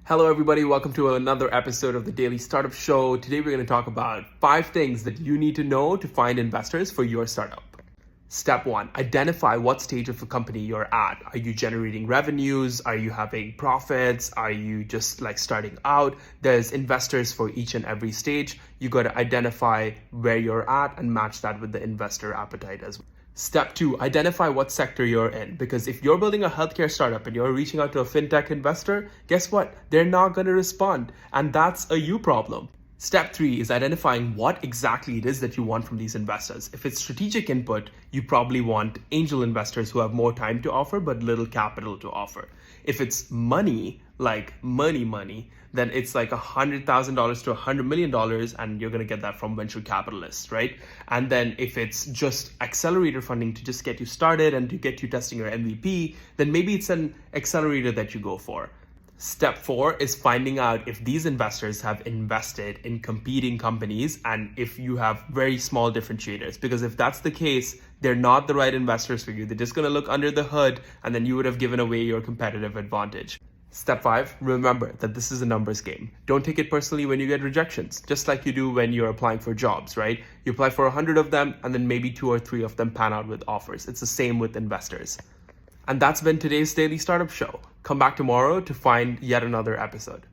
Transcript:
Hello, everybody. Welcome to another episode of the Daily Startup Show. Today, we're going to talk about 5 things that you need to know to find investors for your startup. Step 1, identify what stage of a company you're at. Are you generating revenues? Are you having profits? Are you just starting out? There's investors for each and every stage. You got to identify where you're at and match that with the investor appetite as well. Step 2, identify what sector you're in. Because if you're building a healthcare startup and you're reaching out to a fintech investor, guess what? They're not going to respond. And that's a you problem. Step 3 is identifying what exactly it is that you want from these investors. If it's strategic input, you probably want angel investors who have more time to offer but little capital to offer. If it's money, like money, then it's like $100,000 to $100 million, and you're going to get that from venture capitalists, right? And then if it's just accelerator funding to just get you started and to get you testing your MVP, then maybe it's an accelerator that you go for. Step 4 is finding out if these investors have invested in competing companies and if you have very small differentiators. Because if that's the case, they're not the right investors for you. They're just going to look under the hood, and then you would have given away your competitive advantage. Step 5, remember that this is a numbers game. Don't take it personally when you get rejections, just like you do when you're applying for jobs, right? You apply for 100 of them, and then maybe 2 or 3 of them pan out with offers. It's the same with investors. And that's been today's Daily Startup Show. Come back tomorrow to find yet another episode.